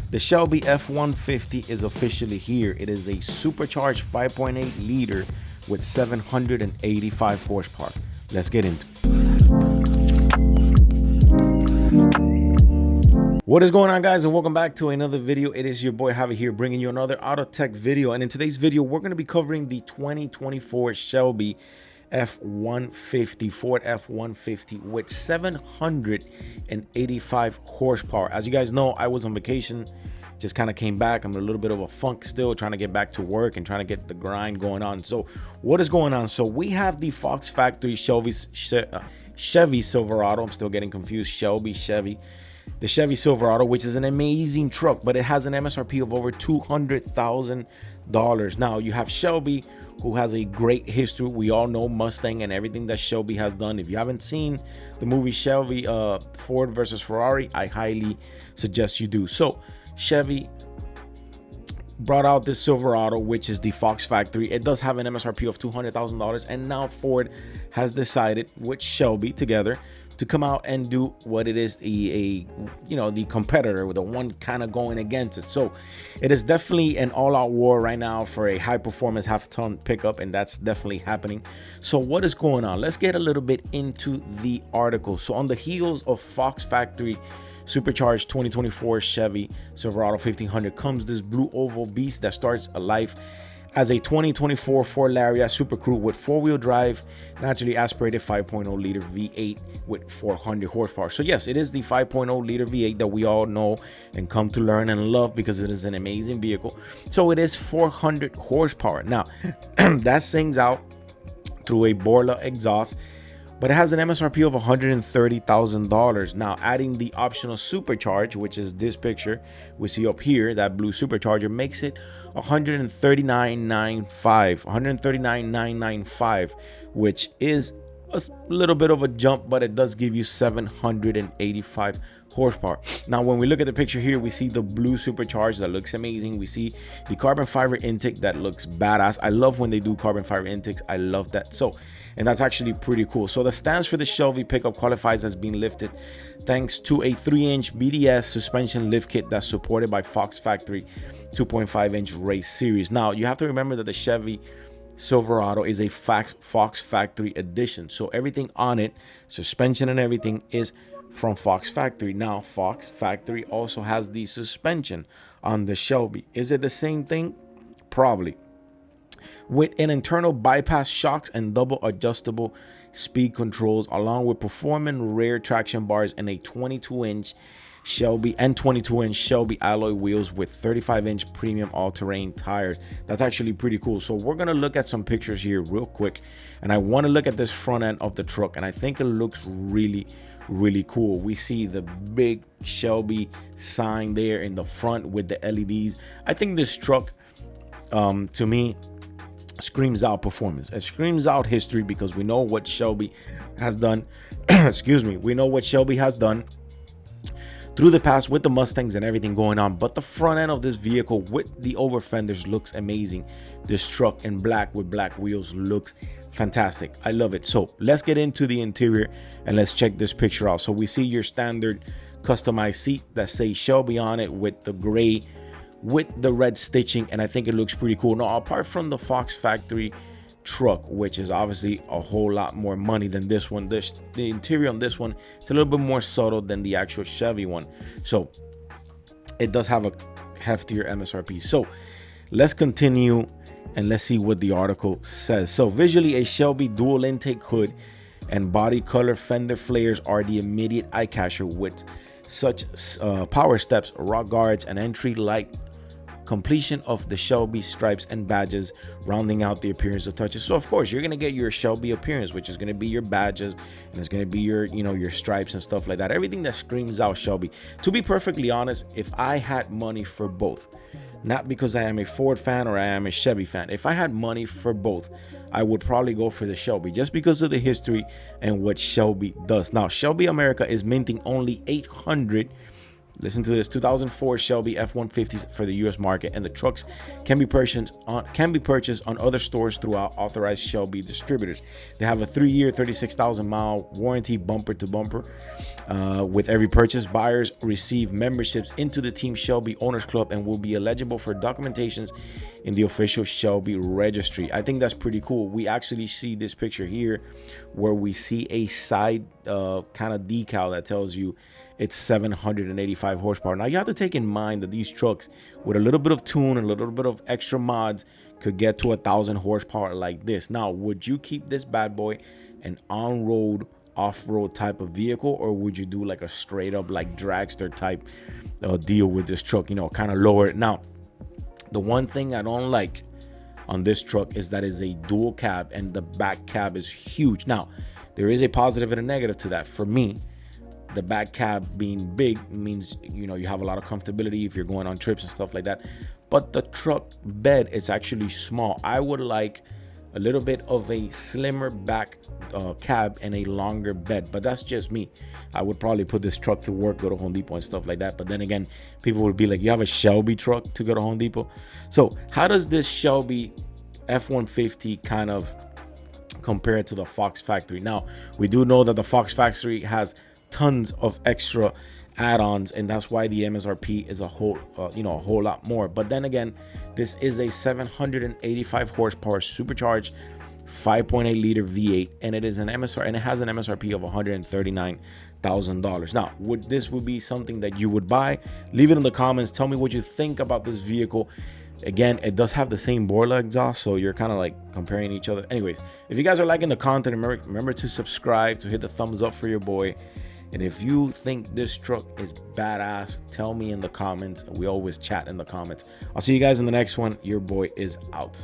The Shelby F150 is officially here. It is a supercharged 5.8 liter with 785 horsepower. Let's get into it. What is going on, guys, and welcome back to another video. It is your boy Javi here, bringing you another auto tech video. And in today's video, we're going to be covering the 2024 Shelby F150, Ford F150 with 785 horsepower. As you guys know, I was on vacation, just kind of came back. I'm in a little bit of a funk still, trying to get back to work and trying to get the grind going on. So what is going on? So we have the Fox Factory Chevy Silverado. I'm still getting confused. Chevy. The Chevy Silverado, which is an amazing truck, but it has an MSRP of over $200,000. Now you have Shelby, who has a great history. We all know Mustang and everything that Shelby has done. If you haven't seen the movie Shelby, Ford versus Ferrari, I highly suggest you do. So Chevy brought out this Silverado, which is the Fox Factory. It does have an MSRP of $200,000, and now Ford has decided with Shelby together to come out and do what it is, the competitor, with the one kind of going against it. So it is definitely an all-out war right now for a high-performance half-ton pickup, and that's definitely happening. So what is going on? Let's get a little bit into the article. So on the heels of Fox Factory Supercharged 2024 Chevy Silverado 1500 comes this blue oval beast that starts a life as a 2024 Ford Lariat Super Crew with four-wheel drive, naturally aspirated 5.0 liter V8 with 400 horsepower. So yes, it is the 5.0 liter V8 that we all know and come to learn and love, because it is an amazing vehicle. So it is 400 horsepower. Now that sings out through a Borla exhaust, but it has an MSRP of $130,000. Now, adding the optional supercharge, which is this picture we see up here, that blue supercharger, makes it $139,995, which is a little bit of a jump, but it does give you 785 horsepower. Now, when we look at the picture here, we see the blue supercharge that looks amazing. We see the carbon fiber intake that looks badass. I love when they do carbon fiber intakes. I love that. So, and that's actually pretty cool. So the stance for the Shelby pickup qualifies as being lifted thanks to a 3-inch BDS suspension lift kit that's supported by Fox Factory 2.5-inch race series. Now, you have to remember that the Chevy Silverado is a Fox Factory edition, so everything on it, suspension and everything, is from Fox Factory. Now, Fox Factory also has the suspension on the Shelby. Is it the same thing? Probably. With an internal bypass shocks and double adjustable speed controls, along with performing rear traction bars and a 22-inch Shelby alloy wheels with 35-inch premium all-terrain tires. That's actually pretty cool. So we're gonna look at some pictures here real quick, and I want to look at this front end of the truck, and I think it looks really cool. We see the big Shelby sign there in the front with the LEDs. I think this truck, to me, screams out performance. It screams out history, because we know what Shelby has done. Excuse me. We know what Shelby has done through the past with the Mustangs and everything going on. But the front end of this vehicle with the over fenders looks amazing. This truck in black with black wheels looks fantastic. I love it. So let's get into the interior and let's check this picture out. So we see your standard customized seat that says Shelby on it with the gray with the red stitching, and I think it looks pretty cool. Now, apart from the Fox Factory truck, which is obviously a whole lot more money than this one, the interior on this one is a little bit more subtle than the actual Chevy one, so it does have a heftier MSRP. So let's continue and let's see what the article says. So visually, a Shelby dual intake hood and body color fender flares are the immediate eye catcher, with such power steps, rock guards, and entry light completion of the Shelby stripes and badges rounding out the appearance of touches. So of course you're going to get your Shelby appearance, which is going to be your badges, and it's going to be your your stripes and stuff like that, everything that screams out Shelby. To be perfectly honest, if I had money for both, not because I am a Ford fan or I am a Chevy fan, if I had money for both, I would probably go for the Shelby, just because of the history and what Shelby does. Now, Shelby America is minting only 800 Listen to this: 2004 Shelby F150s for the U.S. market, and the trucks can be purchased on other stores throughout authorized Shelby distributors. They have a 3-year, 36,000-mile warranty, bumper to bumper. With every purchase, buyers receive memberships into the Team Shelby Owners Club and will be eligible for documentations in the official Shelby registry. I think that's pretty cool. We actually see this picture here where we see a side kind of decal that tells you it's 785 horsepower. Now you have to take in mind that these trucks with a little bit of tune, a little bit of extra mods, could get to 1,000 horsepower like this. Now, would you keep this bad boy an on-road, off-road type of vehicle, or would you do like a straight up like dragster type deal with this truck, you know, kind of lower it? Now, the one thing I don't like on this truck is that it's a dual cab and the back cab is huge. Now, there is a positive and a negative to that. For me, the back cab being big means, you know, you have a lot of comfortability if you're going on trips and stuff like that. But the truck bed is actually small. I would like a little bit of a slimmer back cab and a longer bed, but that's just me. I would probably put this truck to work, go to Home Depot and stuff like that. But then again, people would be like, you have a Shelby truck to go to Home Depot? So how does this Shelby F150 kind of compare to the Fox Factory? Now, we do know that the Fox Factory has tons of extra add-ons, and that's why the MSRP is a whole lot more. But then again, this is a 785 horsepower supercharged 5.8 liter V8, and it is an MSR, and it has an MSRP of $139,000. Now, would be something that you would buy? Leave it in the comments. Tell me what you think about this vehicle. Again, it does have the same Borla exhaust, so you're kind of like comparing each other. Anyways, if you guys are liking the content, remember to subscribe, to hit the thumbs up for your boy. And if you think this truck is badass, tell me in the comments. We always chat in the comments. I'll see you guys in the next one. Your boy is out.